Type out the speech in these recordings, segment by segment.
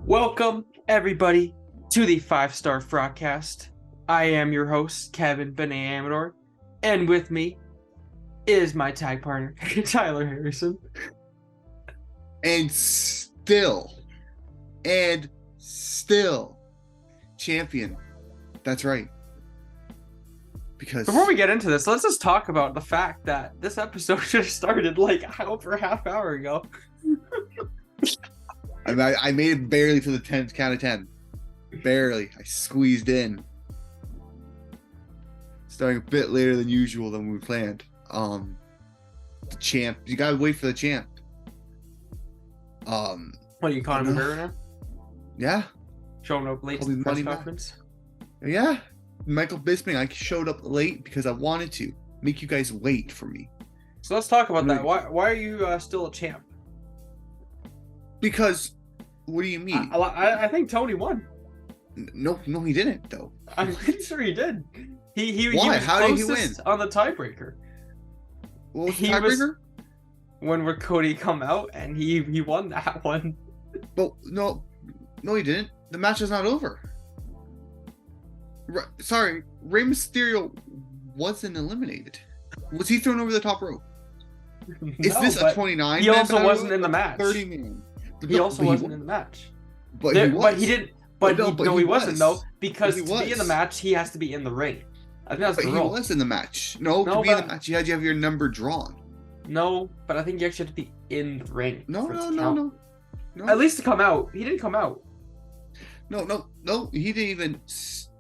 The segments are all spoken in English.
Welcome, everybody, to the 5-Star Frogcast. I am your host, Kevin Benayamador, and with me is my tag partner, Tyler Harrison. And still, champion. That's right. Because before we get into this, let's just talk about the fact that this episode should have started like over a half hour ago. I made it barely to the 10th count of 10. Barely. I squeezed in. Starting a bit later than usual than we planned. The champ. You gotta wait for the champ. What are you, Conor McGregor now? Yeah. Showing up late to the press conference? Yeah. Michael Bisping, I showed up late because I wanted to make you guys wait for me. So let's talk about that. Why are you still a champ? Because, what do you mean? I think Tony won. No, he didn't though. I'm pretty sure he did. He Why? was How did he win? On the tiebreaker. What was the tiebreaker? When Cody come out and he won that one. But no, he didn't. The match is not over. Sorry, Rey Mysterio wasn't eliminated. Was he thrown over the top rope? Is this a 29? He also wasn't in the match. 30 man. He also wasn't in the match. But he was. But he didn't. But he wasn't though, because to be in the match, he has to be in the ring. I think that's the rule. He was in the match. No, to be in the match, you had to have your number drawn. No, but I think you actually have to be in the ring. No. At least to come out. He didn't come out. No. He didn't even.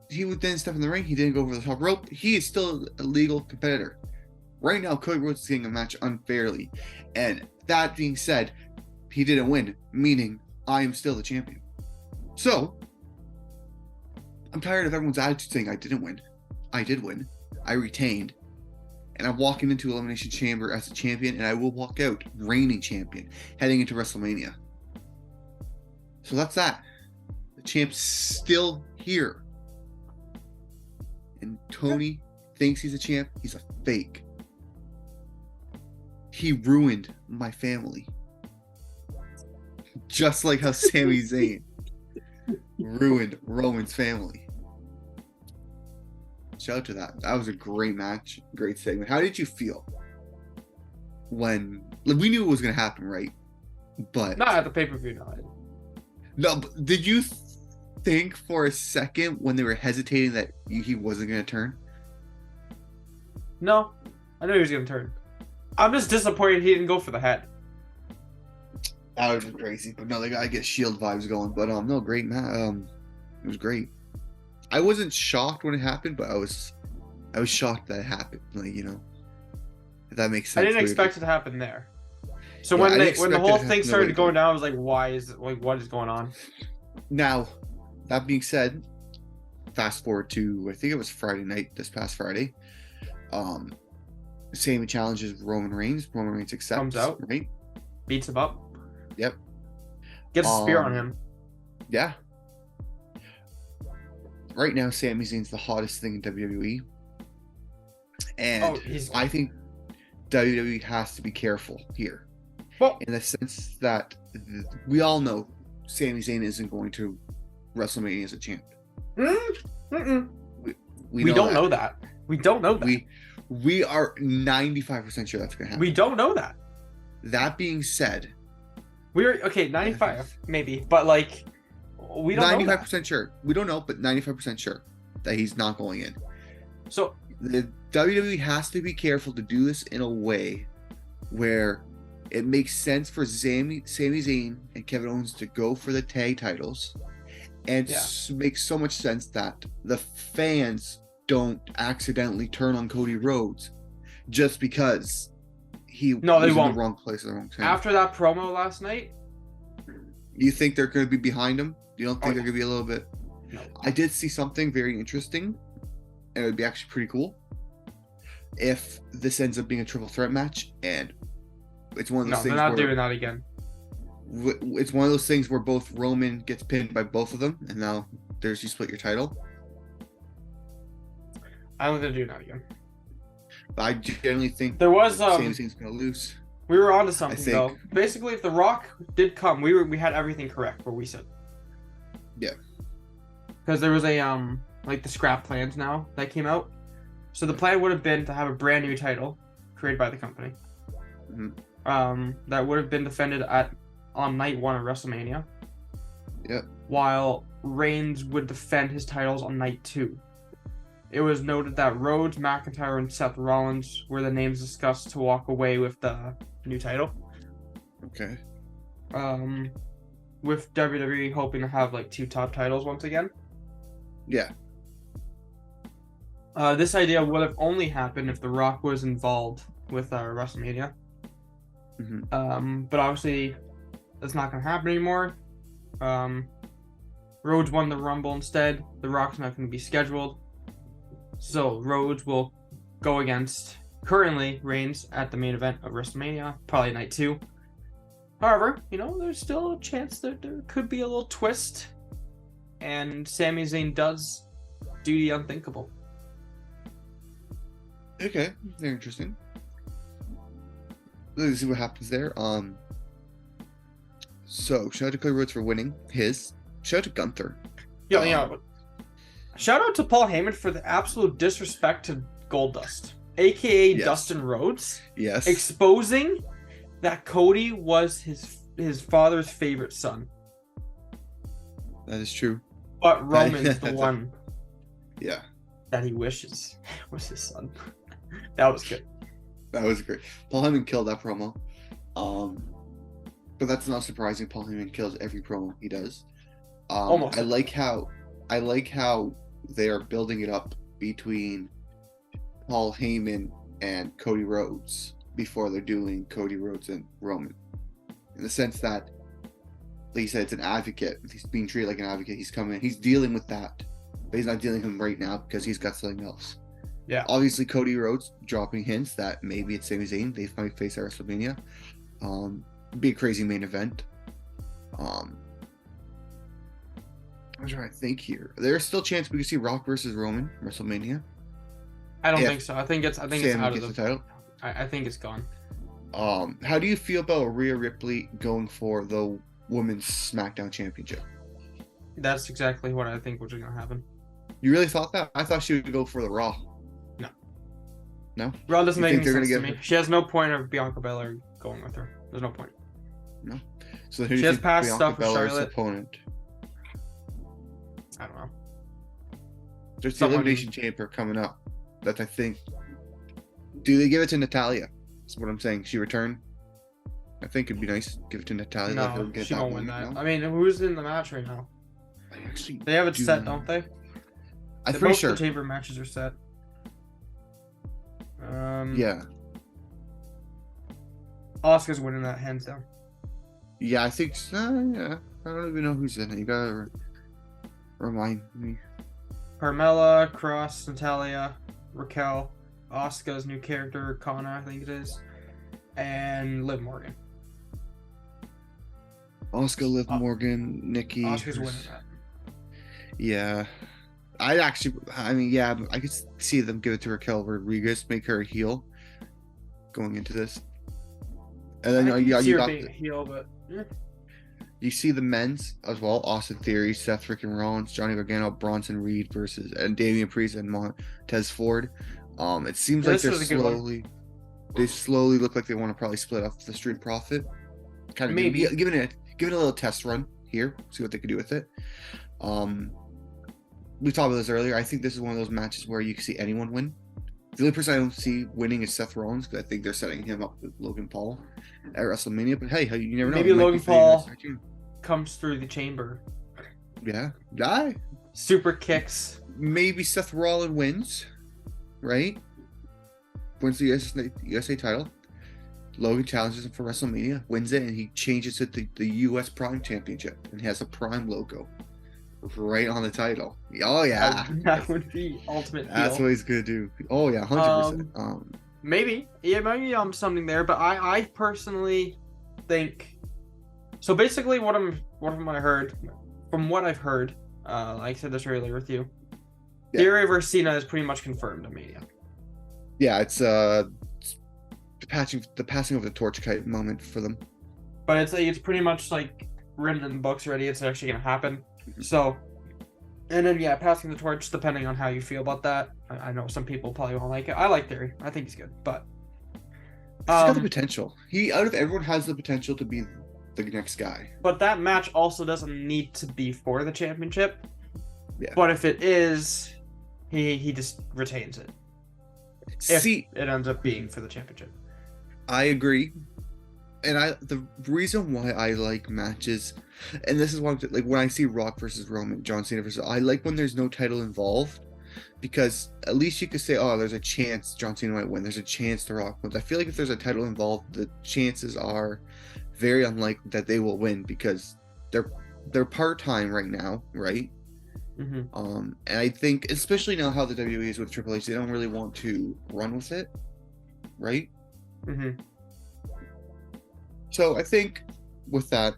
He didn't step in the ring. He didn't go over the top rope. He is still a legal competitor. Right now, Cody Rhodes is getting a match unfairly. And that being said, he didn't win, meaning I am still the champion. So, I'm tired of everyone's attitude saying I didn't win. I did win. I retained. And I'm walking into Elimination Chamber as a champion, and I will walk out reigning champion, heading into WrestleMania. So that's that. The champ's still here. And Tony thinks he's a champ. He's a fake. He ruined my family. Just like how Sami Zayn ruined Roman's family. Shout out to that. That was a great match. Great segment. How did you feel when... Like, we knew it was going to happen, right? But... Not at the pay-per-view, No, but did you think for a second when they were hesitating that he wasn't going to turn? No. I knew he was going to turn. I'm just disappointed he didn't go for the head. That would have been crazy. But no, I get Shield vibes going. But no, great match. It was great. I wasn't shocked when it happened, but I was shocked that it happened. Like, you know, if that makes sense. I didn't expect it to happen there. So when the whole thing started going down, I was like, what is going on? Now, that being said, fast forward to, I think it was Friday night, this past Friday. Sami challenges Roman Reigns. Roman Reigns accepts. Comes out. Right? Beats him up. Yep. Gets a spear on him. Yeah. Right now, Sami Zayn's the hottest thing in WWE. And I think WWE has to be careful here. Well, in the sense that we all know Sami Zayn isn't going to WrestleMania as a champ. We don't know that. We don't know that. We are 95% sure that's going to happen. We don't know that. That being said, we're okay, 95 maybe, but like we don't 95% sure. We don't know, but 95% sure that he's not going in. So the WWE has to be careful to do this in a way where it makes sense for Sami Zayn and Kevin Owens to go for the tag titles, and makes so much sense that the fans don't accidentally turn on Cody Rhodes just because he was in the wrong place at the wrong time. After that promo last night, you think they're going to be behind him? You don't think they're going to be a little bit? No. I did see something very interesting, and it would be actually pretty cool if this ends up being a triple threat match, and it's one of those things. No, they're not doing that again. It's one of those things where both Roman gets pinned by both of them, and now you split your title. I don't think they're doing that again. But I generally think there was Sami Zayn's going to lose. We were onto something think- though. Basically, if The Rock did come, we had everything correct. What we said. Yeah. Because there was a like the scrap plans now that came out. So the plan would have been to have a brand new title created by the company. That would have been defended on night 1 of WrestleMania. Yep. While Reigns would defend his titles on night 2. It was noted that Rhodes, McIntyre, and Seth Rollins were the names discussed to walk away with the new title. Okay. With WWE hoping to have like 2 top titles once again. Yeah. This idea would have only happened if The Rock was involved with WrestleMania. But obviously, that's not going to happen anymore. Rhodes won the Rumble instead. The Rock's not going to be scheduled. So Rhodes will go against currently Reigns at the main event of WrestleMania, probably night 2. However, there's still a chance that there could be a little twist, and Sami Zayn does do the unthinkable. Okay, very interesting. Let's see what happens there. So shout out to Cody Rhodes for winning his. Shout out to Gunther. But shout out to Paul Heyman for the absolute disrespect to Goldust, aka Yes. Dustin Rhodes, Yes. exposing that Cody was his father's favorite son, That is true. but Roman's the one Yeah. that he wishes was his son. That was good. That was great. Paul Heyman killed that promo. But that's not surprising. Paul Heyman kills every promo he does. Almost. I like how they are building it up between Paul Heyman and Cody Rhodes before they're doing Cody Rhodes and Roman. In the sense that, like you said, it's an advocate. He's being treated like an advocate. He's coming. He's dealing with that, but he's not dealing with him right now because he's got something else. Yeah. Obviously, Cody Rhodes dropping hints that maybe it's Sami Zayn. They might face at WrestleMania. Be a crazy main event. I'm trying to think here. There's still a chance we could see Rock versus Roman WrestleMania. I don't If think so. I think it's Sami out of gets the the title. I think it's gone. How do you feel about Rhea Ripley going for the Women's SmackDown Championship? That's exactly what I think was going to happen. You really thought that? I thought she would go for the Raw. No. No? Raw doesn't You make think any they're sense to gonna me. get- She has no point of Bianca Belair going with her. There's no point. No. So who do She you has think past Bianca stuff with Belair's Charlotte. opponent? I don't know. There's the Someone- Elimination Chamber coming up. That I think. Do they give it to Natalia? That's what I'm saying. She returned. I think it'd be nice. Give it to Natalia. let her No, get she won't win moment, that. no? I mean, who's in the match right now? I actually They have it do set, not- don't they? I'm Most pretty of sure. the chamber matches are set. Yeah. Asuka's winning that hands down. Yeah, I think. Yeah. I don't even know who's in it. You gotta remind me. Carmella, Cross, Natalia, Raquel, Asuka's new character, Kana, I think it is, and Liv Morgan. Asuka, Liv Morgan, Nikki. Asuka's winning that. Yeah. I mean, yeah, I could see them give it to Raquel Rodriguez, make her a heel going into this. And then I can see you her got being a heel, but yeah. you see the men's as well: Austin Theory, Seth freaking Rollins, Johnny Gargano, Bronson Reed versus and Damian Priest and Montez Ford. It seems Yeah, like this was a good one. they slowly look like they want to probably split up the Street Profit. Kind of Maybe. give it a little test run here, see what they could do with it. We talked about this earlier. I think this is one of those matches where you can see anyone win. The only person I don't see winning is Seth Rollins because I think they're setting him up with Logan Paul at WrestleMania. But hey, you never know. Maybe He might be Logan fading Paul- this afternoon. Comes through the chamber. Yeah, die. Super kicks. Maybe Seth Rollins wins, right? Wins the USA title. Logan challenges him for WrestleMania, wins it, and he changes it to the US Prime Championship and has a Prime logo right on the title. Oh yeah, That would be ultimate that's heel. what he's gonna do. Oh yeah, 100%. Maybe. Yeah, maybe something there, but I personally think so basically from what I've heard, like I said this earlier with you, Yeah. Theory versus Cena is pretty much confirmed to Mania. Yeah, it's the passing of the torch kind of moment for them. But it's pretty much like written in the books already. It's actually gonna happen. So, and then yeah, passing the torch, depending on how you feel about that. I know some people probably won't like it. I like Theory. I think he's good, but He's got the potential. He, out of everyone, has the potential to be the next guy. But that match also doesn't need to be for the championship. Yeah. But if it is, he just retains it. If it ends up being for the championship. I agree. And the reason why I like matches, and this is why, like, when I see Rock versus Roman, John Cena versus, I like when there's no title involved, because at least you could say, oh, there's a chance John Cena might win. There's a chance The Rock wins. I feel like if there's a title involved, the chances are very unlikely that they will win, because they're part-time right now, right? Mm-hmm. And I think, especially now how the WWE is with Triple H, they don't really want to run with it, right? Mm-hmm. So I think with that,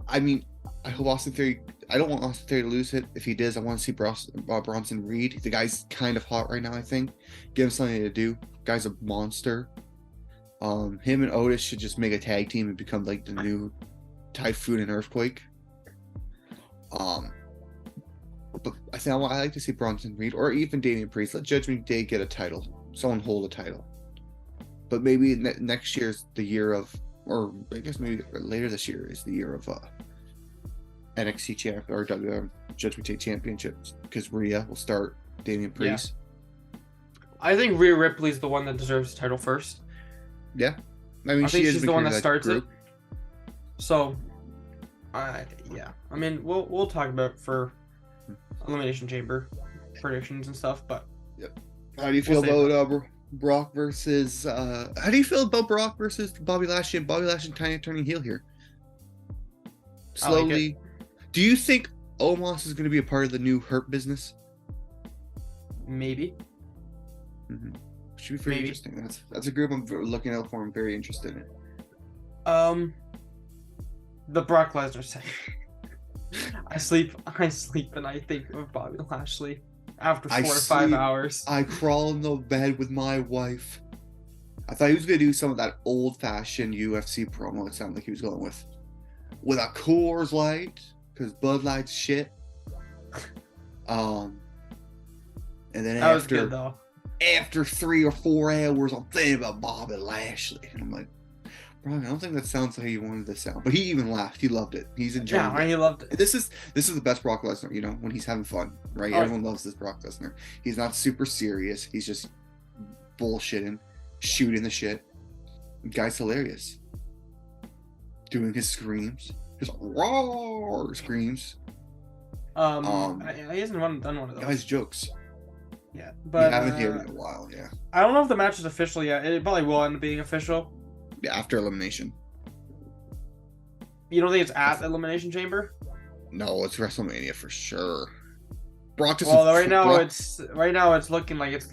I mean, I hope Austin Theory. I don't want Austin Theory to lose it. If he does, I want to see Bronson Reed. The guy's kind of hot right now, I think. Give him something to do. Guy's a monster. Him and Otis should just make a tag team and become like the new Typhoon and Earthquake. But I think I like to see Bronson Reed or even Damian Priest. Let Judgment Day get a title. Someone hold a title. But maybe next year's the year of, or I guess maybe later this year is the year of NXT champ or Judgment Day championships, because Rhea will start Damian Priest. Yeah. I think Rhea Ripley's the one that deserves the title first. Yeah, I mean, I think she's the one that starts group. it. So, yeah. I mean, we'll talk about it for Elimination Chamber predictions and stuff, but how do you feel about Brock versus? How do you feel about Brock versus Bobby Lashley and Bobby Lashley turning heel here? Slowly. Do you think Omos is going to be a part of the new Hurt business? Maybe. Mm-hmm. Should be very interesting. That's a group I'm looking out for. I'm very interested in. The Brock Lesnar thing. I sleep and I think of Bobby Lashley after 4 or 5 hours. I crawl in the bed with my wife. I thought he was gonna do some of that old-fashioned UFC promo. It sounded like he was going with a Coors Light, because Bud Light's shit. And then that was good though. After 3 or 4 hours, I'm thinking about Bobby Lashley, and I'm like, bro, I don't think that sounds like he wanted to sound. But he even laughed. He loved it. He's enjoying it. He loved it. This is the best Brock Lesnar, you know, when he's having fun, right? Everyone loves this Brock Lesnar. He's not super serious. He's just bullshitting, shooting the shit. The guy's hilarious. Doing his screams. His roar screams. He hasn't done one of those. Guy's jokes. Yeah, but I haven't heard in a while, yeah. I don't know if the match is official yet. It probably will end up being official. Yeah, after Elimination. You don't think it's at Elimination Chamber? No, it's WrestleMania for sure. Brock just right now it's looking like it's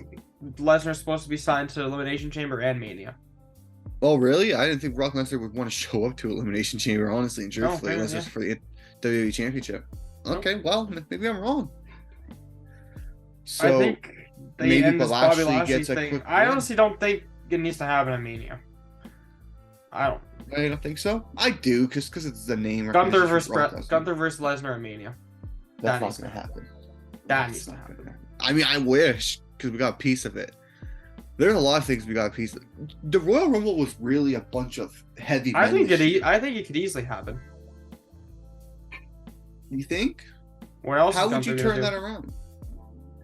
Lesnar's supposed to be signed to Elimination Chamber and Mania. Oh really? I didn't think Brock Lesnar would want to show up to Elimination Chamber, honestly and truthfully, unless it's for the WWE Championship. Okay, well, maybe I'm wrong. So I think they end this Bobby Lashley thing. I honestly don't think it needs to happen at Mania. I don't think so. I do, because it's the name. Gunther versus Lesnar at Mania. That's not gonna happen. That needs to happen. I mean, I wish, because we got a piece of it. There's a lot of things we got a piece of. The Royal Rumble was really a bunch of heavy. I think it could easily happen. You think? What else? How would you turn that around?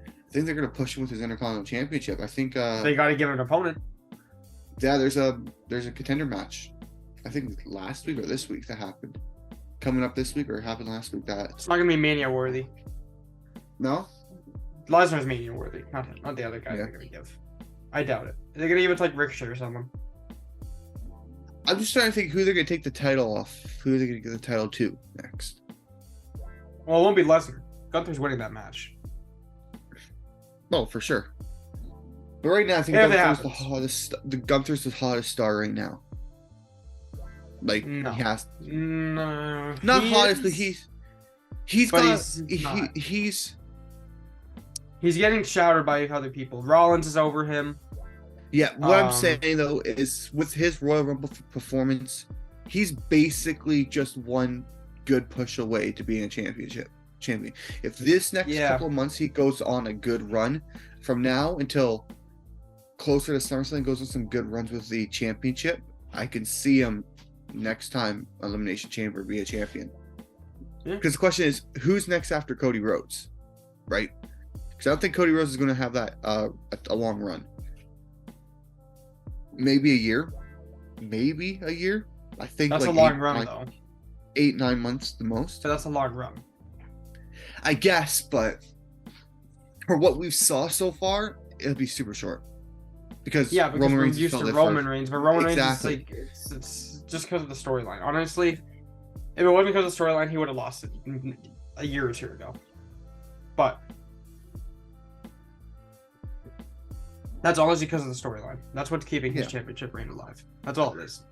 I think they're gonna push him with his Intercontinental Championship. I think they got to give him an opponent. Yeah, there's a contender match. I think last week or this week that happened. Coming up this week or happened last week. It's not gonna be Mania worthy. No. Lesnar's Mania worthy, not the other guy they're gonna give. I doubt it. They're gonna give it to like Ricochet or someone. I'm just trying to think who they're gonna take the title off. Who they're gonna give the title to next. Well, it won't be Lesnar. Gunther's winning that match. Oh, for sure. But right now, I think Gunther's the hottest. Gunther's the hottest star right now. Like no. he has. No. Not hottest, but he's getting shouted by other people. Rollins is over him. Yeah, what I'm saying though is with his Royal Rumble performance, he's basically just one good push away to being a champion. If this next couple of months he goes on a good run, from now until closer to SummerSlam, goes on some good runs with the championship, I can see him next time Elimination Chamber be a champion. Because the question is, who's next after Cody Rhodes, right? Because I don't think Cody Rhodes is going to have that a long run. Maybe a year. I think that's like a long run, though. 8-9 months the most. So that's a long run, I guess, but for what we've saw so far, it'll be super short. Because Roman Reigns used to Roman Reigns, but Roman Reigns is like it's just because of the storyline. Honestly, if it wasn't because of the storyline, he would have lost it a year or two ago. But that's honestly because of the storyline. That's what's keeping his championship reign alive. That's all it is.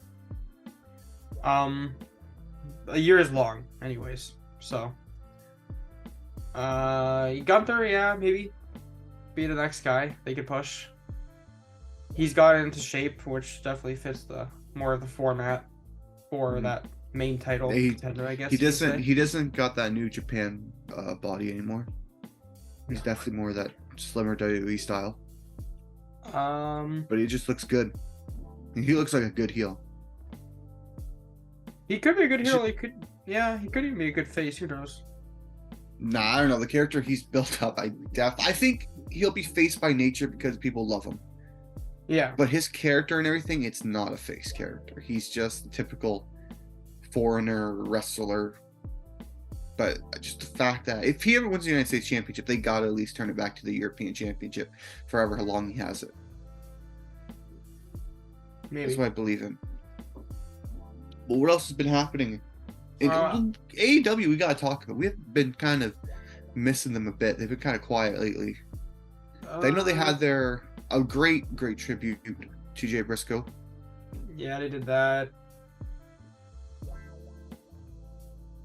A year is long, anyways. So, Gunther, maybe be the next guy they could push. He's got into shape, which definitely fits the more of the format for that main title contender, I guess. He doesn't got that New Japan body anymore. He's definitely more of that slimmer WWE style. But he just looks good. He looks like a good heel. He could be a good heel. He could even be a good face. Who knows? Nah, I don't know. The character he's built up, I think he'll be face by nature because people love him. Yeah. But his character and everything, it's not a face character. He's just a typical foreigner wrestler. But just the fact that if he ever wins the United States Championship, they gotta at least turn it back to the European Championship for however long he has it. Maybe. That's what I believe in. But what else has been happening? In AEW, we gotta talk about. We've been kind of missing them a bit. They've been kind of quiet lately. I know they had a great tribute to Jay Briscoe. Yeah, they did that.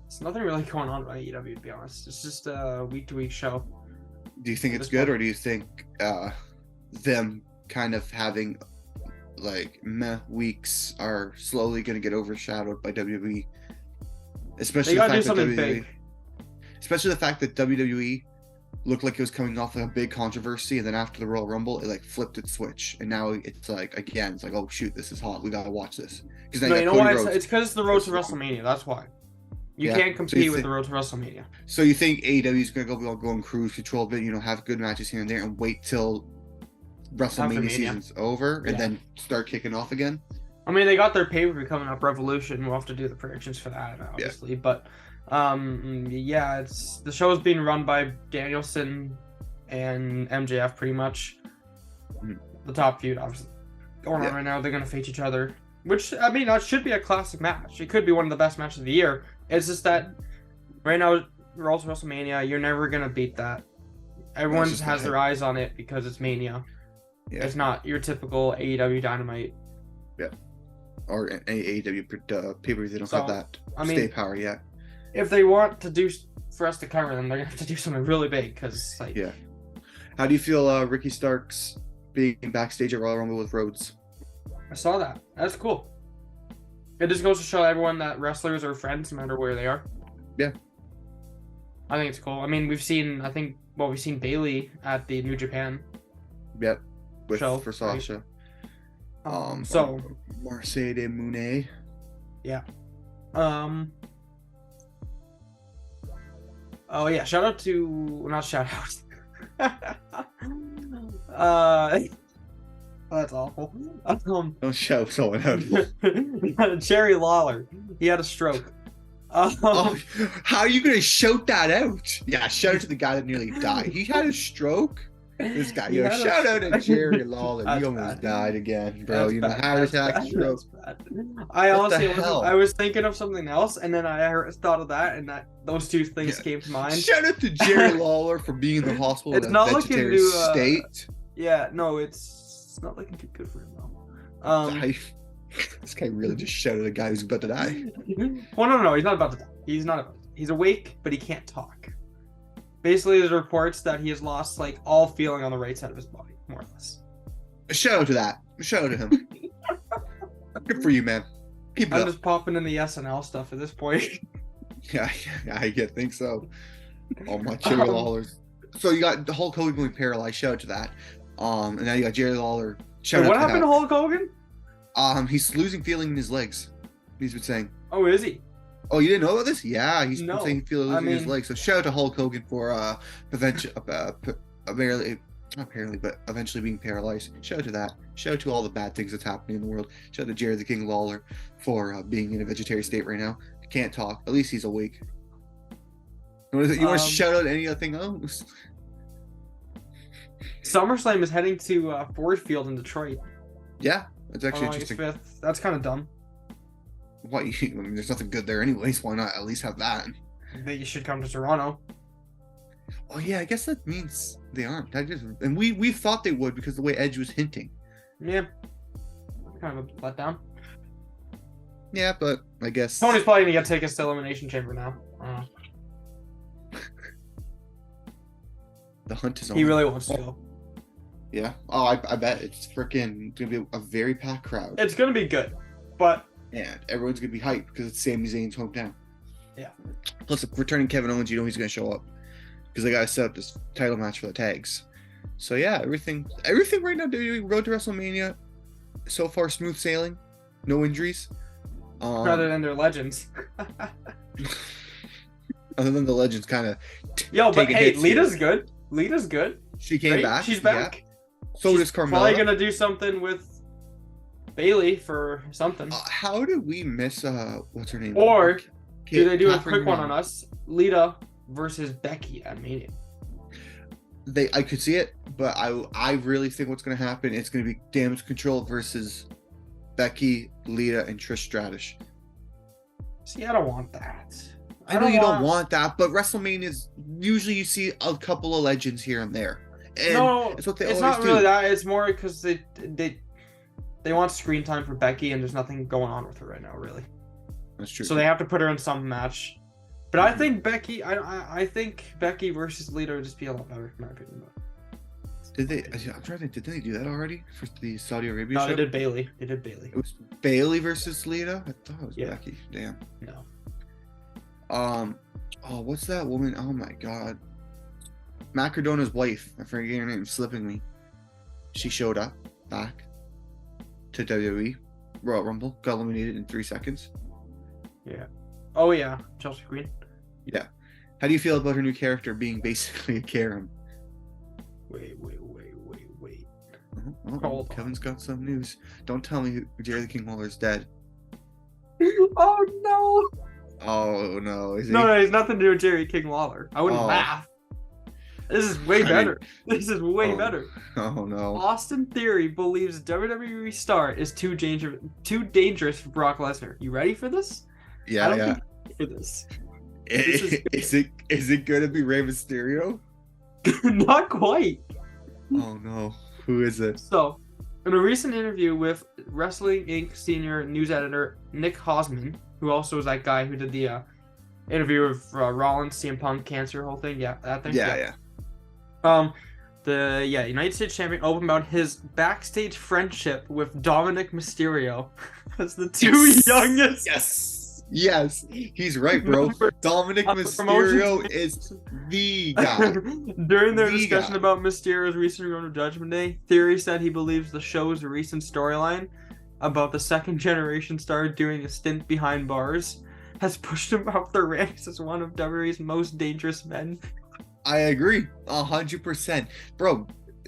There's nothing really going on by AEW, to be honest. It's just a week-to-week show. Do you think it's good, or do you think them kind of having like meh weeks are slowly going to get overshadowed by WWE? Especially the fact that WWE, especially the fact that WWE looked like it was coming off like a big controversy, and then after the Royal Rumble, it like flipped its switch, and now it's like again, it's like, oh shoot, this is hot. We gotta watch this. Because you know why? It's because it's the road to WrestleMania. That's why. You can't compete with the road to WrestleMania. So you think AEW is gonna go on cruise control a bit, have good matches here and there, and wait till WrestleMania season's over, and then start kicking off again? I mean, they got their pay-per-view coming up, Revolution. We'll have to do the predictions for that, obviously. But it's the show's being run by Danielson and MJF pretty much. The top feud, obviously, going on right now. They're gonna face each other, which I mean, that should be a classic match. It could be one of the best matches of the year. It's just that right now, Raw to WrestleMania, you're never gonna beat that. Everyone has their eyes on it because it's Mania. Yeah. It's not your typical AEW Dynamite. Yeah. Or AEW pay-per-view. They don't have that stay power yet. If they want to do for us to cover them, they're gonna have to do something really big because How do you feel Ricky Starks being backstage at Royal Rumble with Rhodes? I saw that. That's cool. It just goes to show everyone that wrestlers are friends no matter where they are. Yeah. I think it's cool. I mean, we've seen Bayley at the New Japan. Yep. For Sasha. Right? So Mercedes Moné. Yeah. Oh yeah, that's awful. Don't shout someone out. Jerry Lawler. He had a stroke. How are you gonna shout that out? Yeah, shout out to the guy that nearly died. He had a stroke. This guy, shout out to Jerry Lawler. He almost died again, bro. Heart attack, stroke. I honestly, I was thinking of something else, and then I thought of that, and those two things came to mind. Shout out to Jerry Lawler for being in the hospital in a vegetarian state. Yeah, no, it's not looking too good for him though. This guy really just shouted at a guy who's about to die. Well, no, he's not about to die. He's awake, but he can't talk. Basically, there's reports that he has lost all feeling on the right side of his body, more or less. A shout out to that. Shout out to him. Good for you, man. Keep it I'm up. just popping in the SNL stuff at this point. Yeah, I think so. Oh my Jerry Lawler's. So you got Hulk Hogan going paralyzed. Shout out to that. And now you got Jerry Lawler. Shout out What to happened to Hulk Hogan? He's losing feeling in his legs. He's been saying. Oh, is he? Oh, you didn't know about this? Yeah, he's been No. saying he's losing his legs. So shout out to Hulk Hogan for prevention, apparently, but eventually being paralyzed. Shout out to that. Shout out to all the bad things that's happening in the world. Shout out to Jerry the King Lawler for being in a vegetarian state right now. Can't talk. At least he's awake. You want to shout out anything else? SummerSlam is heading to Ford Field in Detroit. Yeah, that's actually on August interesting. 5th. That's kind of dumb. Why? I mean, there's nothing good there anyways. Why not at least have that? That you should come to Toronto. Oh yeah, I guess that means they aren't. And we thought they would because the way Edge was hinting. Yeah. Kind of a letdown. Yeah, but I guess Tony's probably gonna get tickets to Elimination Chamber now. the hunt is on. He really wants to go. Yeah. Oh, I bet it's freaking gonna be a very packed crowd. It's gonna be good, but And everyone's gonna be hyped because it's Sami Zayn's hometown. Yeah. Plus, if returning Kevin Owens, you know he's gonna show up because they gotta set up this title match for the tags. So yeah, everything right now. WWE Road to WrestleMania, so far smooth sailing, no injuries. rather than their legends. Other than the legends, kind of. Yo, but hey, Lita's good. Lita's good. She came back. She's back. Yeah. So does Carmella. Probably gonna do something with Bailey for something. How did we miss what's her name? Or do they do Catherine a quick one on us? Lita versus Becky at Mania. I could see it, but I really think what's gonna happen, it's gonna be Damage Control versus Becky, Lita, and Trish Stratus. See, I don't want that. I know you don't want that, but WrestleMania is usually you see a couple of legends here and there. And no, it's what they it's always not do. really that. It's more because they want screen time for Becky, and there's nothing going on with her right now, really. That's true. So they have to put her in some match. But I think Becky, I think Becky versus Lita would just be a lot better, in my opinion. Did they? I'm trying to think. Did they do that already for the Saudi Arabia No, show? they did Bailey. They did Bailey. It was Bailey versus Lita. I thought it was Yeah. Becky. Damn. No. Oh, what's that woman? Oh my God. Matt Cardona's wife. I forget her name. Slipping me. She showed up back to WWE Royal Rumble. Got eliminated in 3 seconds. Yeah. Oh yeah, Chelsea Green. Yeah. How do you feel about her new character being basically a Karen? Wait. Oh, Hold on. Kevin's got some news. Don't tell me Jerry the King Lawler's dead. Oh no! Oh no, is he? No, it has nothing to do with Jerry King Lawler. I wouldn't Oh. laugh. This is way better. This is way better. Oh no. Austin Theory believes WWE star is too dangerous for Brock Lesnar. You ready for this? I Yeah, don't yeah. think you're ready for this. Is it gonna be Rey Mysterio? Not quite. Oh no. Who is it? So, in a recent interview with Wrestling Inc. senior news editor Nick Hausman, who also was that guy who did the interview with Rollins, CM Punk, cancer, whole thing. Yeah, that thing. Yeah. The United States champion opened about his backstage friendship with Dominic Mysterio as the two youngest. Yes, he's right, bro. Dominic Mysterio is the guy. During their The discussion guy. about Mysterio's recent run of Judgment Day, Theory said he believes the show's recent storyline about the second generation star doing a stint behind bars has pushed him up the ranks as one of WWE's most dangerous men. I agree, 100%, bro.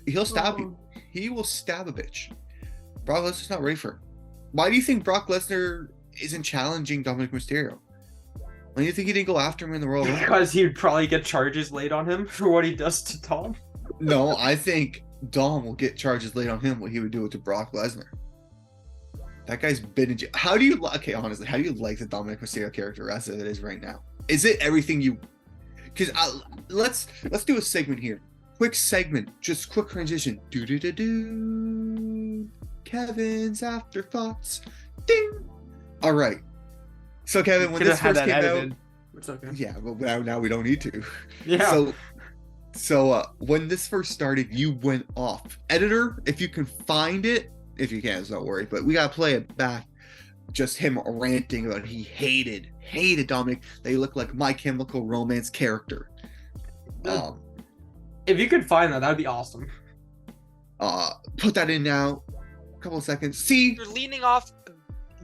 He'll stab you. He will stab a bitch. Brock Lesnar's not ready for it. Why do you think Brock Lesnar isn't challenging Dominic Mysterio? Why do you think he didn't go after him in the Royal Rumble? Because he'd probably get charges laid on him for what he does to Tom. No, I think Dom will get charges laid on him what he would do to Brock Lesnar. That guy's been in jail. Okay, honestly, how do you like the Dominic Mysterio character as it is right now? Is it everything you... Because let's do a segment here. Quick segment, just quick transition. Do. Kevin's afterthoughts. Ding. All right. So Kevin, when this first came out, It's okay. yeah, but now we don't need to. Yeah. So when this first started, you went off. Editor, if you can find it, if you can, don't worry. But we gotta play it back. Just him ranting about he hated Dominic. They look like My Chemical Romance character. If you could find that would be awesome. Put that in now. A couple of seconds. See, You're leaning off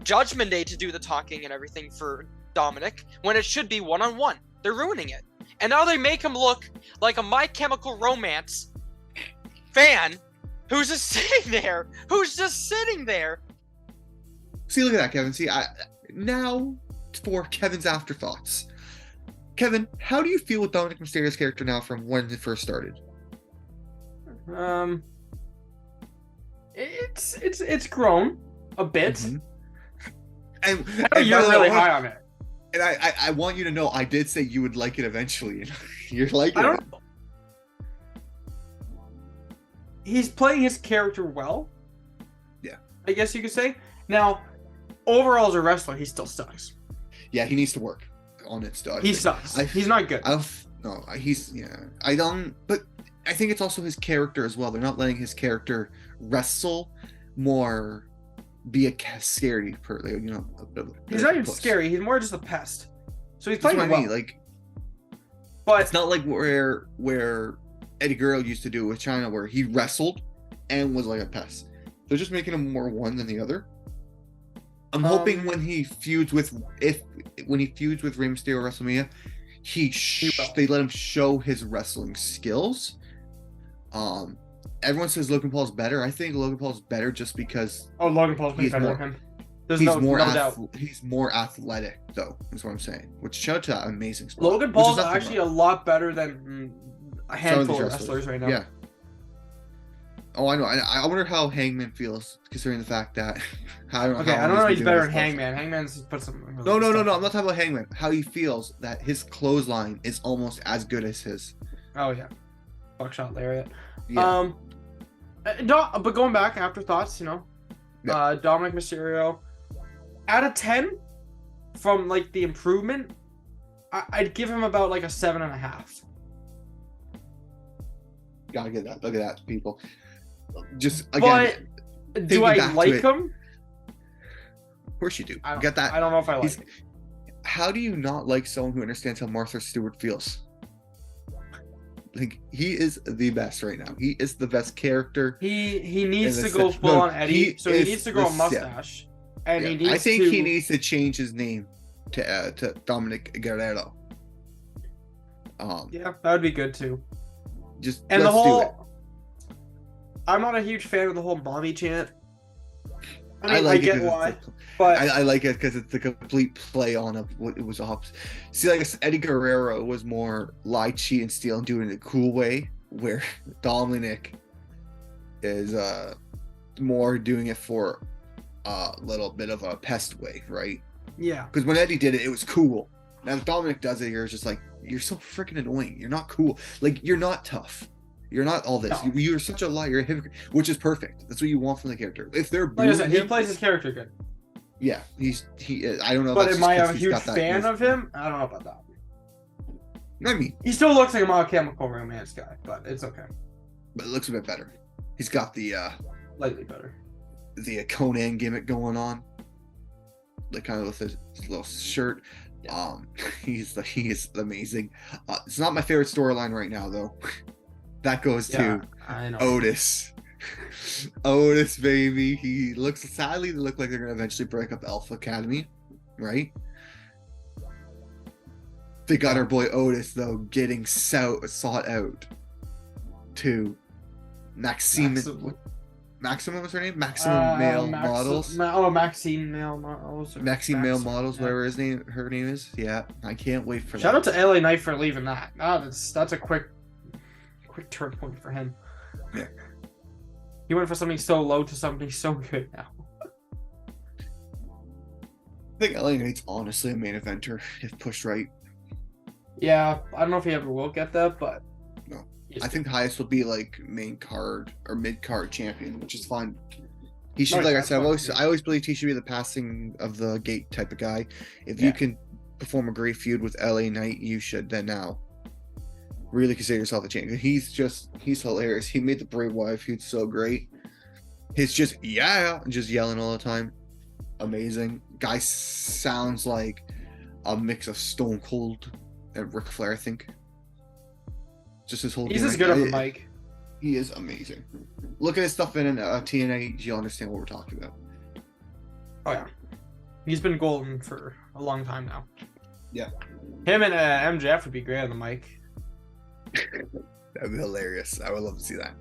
Judgment Day to do the talking and everything for Dominic when it should be one-on-one. They're ruining it. And now they make him look like a My Chemical Romance fan who's just sitting there. See, look at that, Kevin. See, now for Kevin's afterthoughts. Kevin, how do you feel with Dominic Mysterio's character now from when it first started? It's grown a bit. Mm-hmm. And you're really high on it. And I want you to know, I did say you would like it eventually. You're liking it. He's playing his character well. Yeah. I guess you could say. Now, overall as a wrestler, he still sucks. Yeah, he needs to work on it still. He sucks. He's not good. But I think it's also his character as well. They're not letting his character wrestle more, be a scary person. He's not even scary. He's more just a pest. So he's playing well. But it's not like where Eddie Guerrero used to do it with China, where he wrestled and was like a pest. They're just making him more one than the other. I'm hoping when he feuds with Rey Mysterio at WrestleMania, they let him show his wrestling skills. Everyone says Logan Paul's better. I think Logan Paul's better just because Logan Paul's better than him. There's no doubt. He's more athletic, though, is what I'm saying. Which shout out to that amazing spot. Logan Paul's actually a lot better than a handful of wrestlers right now. Yeah. Oh, I know. I wonder how Hangman feels, considering the fact that I don't know. He's better than Hangman. Hangman's put some. No. I'm not talking about Hangman. How he feels that his clothesline is almost as good as his. Oh yeah, buckshot lariat. Yeah. But going back, afterthoughts, Yeah. Dominic Mysterio, out of 10, from like the improvement, I'd give him about like a 7.5. Gotta get that. Look at that, people. Just again. But do I like him? Of course you do. I get that. I don't know if I like him. How do you not like someone who understands how Martha Stewart feels? Like, he is the best right now. He is the best character. He needs to go full on Eddie. He needs to grow a mustache. Yeah. And he needs he needs to change his name to Dominic Guerrero. Yeah, that would be good too. And the whole. I'm not a huge fan of the whole mommy chant. I like get why, but I like it because it's the complete play on of what it was opposite. See, like Eddie Guerrero was more lie, cheat, and steal and do it in a cool way, where Dominic is more doing it for a little bit of a pest way, right? Yeah. Because when Eddie did it, it was cool. Now if Dominic does it, you're just like, you're so freaking annoying. You're not cool. Like, you're not tough. You're not all this. No. You're such a liar. You're a hypocrite, which is perfect. That's what you want from the character. If they're he plays his character good. Yeah, he is. I don't know. But am I a huge fan of him? I don't know about that. I mean, he still looks like a My Chemical Romance guy, but it's okay. But it looks a bit better. He's got the slightly better. The Conan gimmick going on, like kind of with his little shirt. Yeah. He is amazing. It's not my favorite storyline right now, though. That goes to Otis. Otis, baby. He looks sadly. They look like they're gonna eventually break up Alpha Academy, right? They got our boy Otis though getting sought out to Maximum was her name? Maximum Male Models. Maxine Male Models. Maxine Male Models, whatever her name is. Yeah, I can't wait for that. Shout out to LA Knight for leaving that. That's a quick turn point for him. Yeah. He went for something so low to something so good now. I think LA Knight's honestly a main eventer if pushed right. Yeah, I don't know if he ever will get that, but no. I think the highest will be like main card or mid card champion, which is fine. He should, like I said, I always believed he should be the passing of the gate type of guy. If you can perform a great feud with LA Knight, you should then now really consider yourself a champion. He's hilarious. He made the Bray Wyatt feud so great. His just just yelling all the time. Amazing. Guy sounds like a mix of Stone Cold and Ric Flair, I think. Just his whole. He's as good of a mic. He is amazing. Look at his stuff in TNA. You'll understand what we're talking about. Oh yeah, he's been golden for a long time now. Yeah. Him and MJF would be great on the mic. That'd be hilarious. I would love to see that.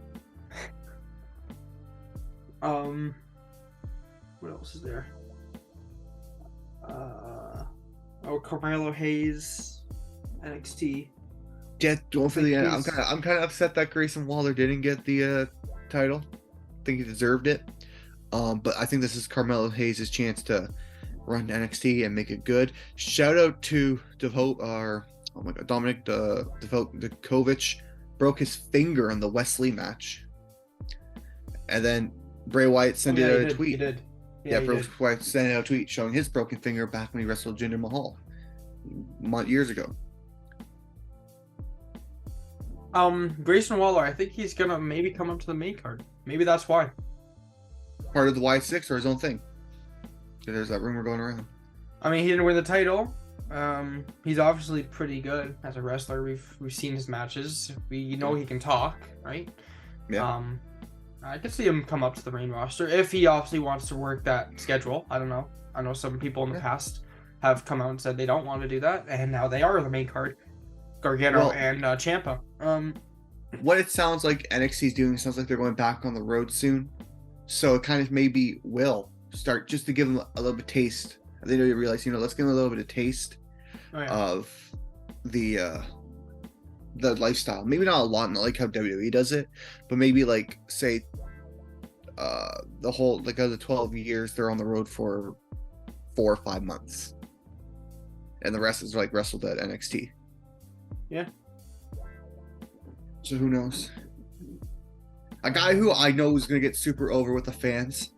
What else is there? Carmelo Hayes, NXT. Yeah, don't feel the end. I'm kind of upset that Grayson Waller didn't get the title. I think he deserved it. But I think this is Carmelo Hayes' chance to run NXT and make it good. Shout out to Dominic Dijakovic broke his finger in the Wesley match, and then Bray Wyatt sent out a tweet. He did. Bray Wyatt sent out a tweet showing his broken finger back when he wrestled Jinder Mahal years ago. Grayson Waller, I think he's gonna maybe come up to the main card. Maybe that's why. Part of the Y6 or his own thing. There's that rumor going around. I mean, he didn't win the title. He's obviously pretty good as a wrestler. We've seen his matches. We know he can talk, right? Yeah. I could see him come up to the main roster if he obviously wants to work that schedule. I don't know. I know some people in the past have come out and said they don't want to do that, and now they are the main card. Gargano and Ciampa. What it sounds like NXT's doing sounds like they're going back on the road soon. So it kind of maybe will start just to give them a little bit of taste. I think they realize, let's give them a little bit of taste of the lifestyle. Maybe not a lot, not like how WWE does it, but maybe like say the whole out of the 12 years they're on the road for 4 or 5 months, and the rest is like wrestled at NXT. Yeah. So who knows? A guy who I know is gonna get super over with the fans.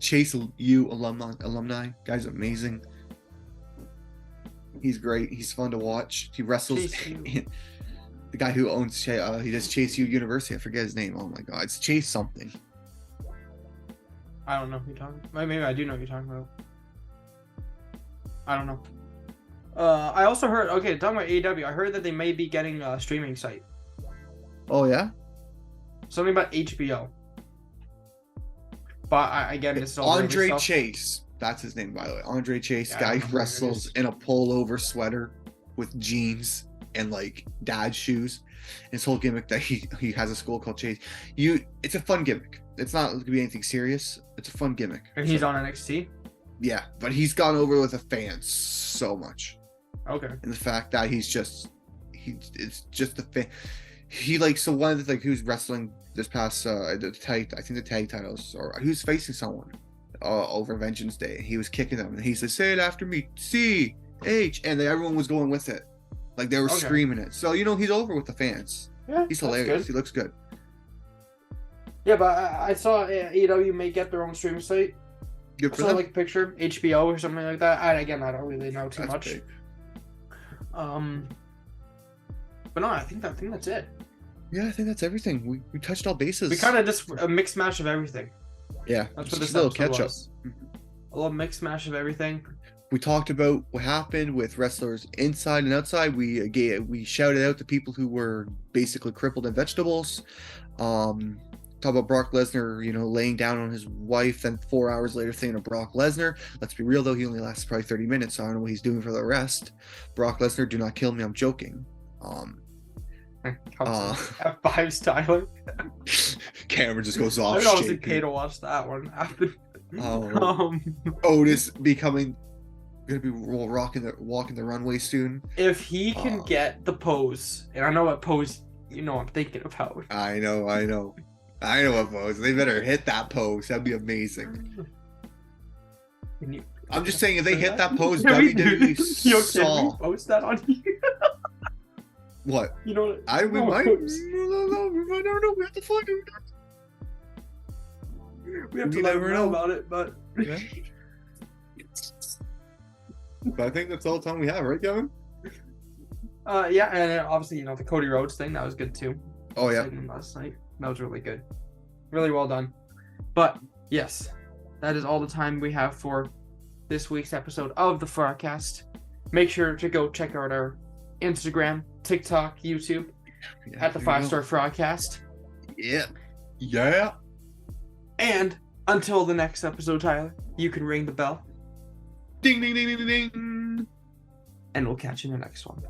Chase U alumni. Guy's amazing. He's great. He's fun to watch. He wrestles. The guy who owns he does Chase U University. I forget his name. Oh my god, it's Chase something. I don't know who you're talking about. Maybe I do know who you're talking about. I don't know. I also heard. Okay, talking about AEW, I heard that they may be getting a streaming site. Oh yeah. Something about HBO. But again, this is all Andre Chase. That's his name, by the way. Andre Chase, guy who wrestles in a pullover sweater with jeans and like dad shoes. His whole gimmick that he has a school called Chase. It's a fun gimmick. It's not going to be anything serious. It's a fun gimmick. And he's on NXT? Yeah, but he's gone over with the fans so much. Okay. And the fact that it's just the fan. One of the who's wrestling this past I think the tag titles, or he was facing someone over Vengeance Day. He was kicking them, and he said, "Say it after me, CH," and everyone was going with it, like they were screaming it. So he's over with the fans. Yeah, he's hilarious. He looks good. Yeah, but I saw AEW may get their own streaming site. Good for them. Like a picture, HBO or something like that. I don't really know too much. Big. But no, I think that's it. Yeah, I think that's everything. We touched all bases. We kind of just a mixed match of everything. Yeah, that's what this little episode catch up. was. A little mixed match of everything. We talked about what happened with wrestlers inside and outside. We shouted out the people who were basically crippled in vegetables. Talk about Brock Lesnar, laying down on his wife, and 4 hours later thinking of Brock Lesnar. Let's be real though, he only lasts probably 30 minutes, so I don't know what he's doing for the rest. Brock Lesnar, do not kill me, I'm joking. F5's Tyler. Camera just goes off. I would honestly pay to watch that one happen. Otis gonna be walking the runway soon. If he can get the pose, and I know what pose I'm thinking about. I know what pose. They better hit that pose. That'd be amazing. I'm just saying, if they hit that pose, WWE saw. Can we post that on here? What? We might. No, we never know. We have to find it. We have to let her know about it, but. Yeah. But I think that's all the time we have, right, Kevin? Yeah, and obviously, the Cody Rhodes thing, that was good too. Oh yeah. Last night, that was really good. Really well done. But yes, that is all the time we have for this week's episode of the Frogcast. Make sure to go check out our Instagram, TikTok, YouTube at the 5-Star Frogcast. Yeah. Yeah. And until the next episode, Tyler, you can ring the bell. Ding, ding, ding, ding, ding. And we'll catch you in the next one.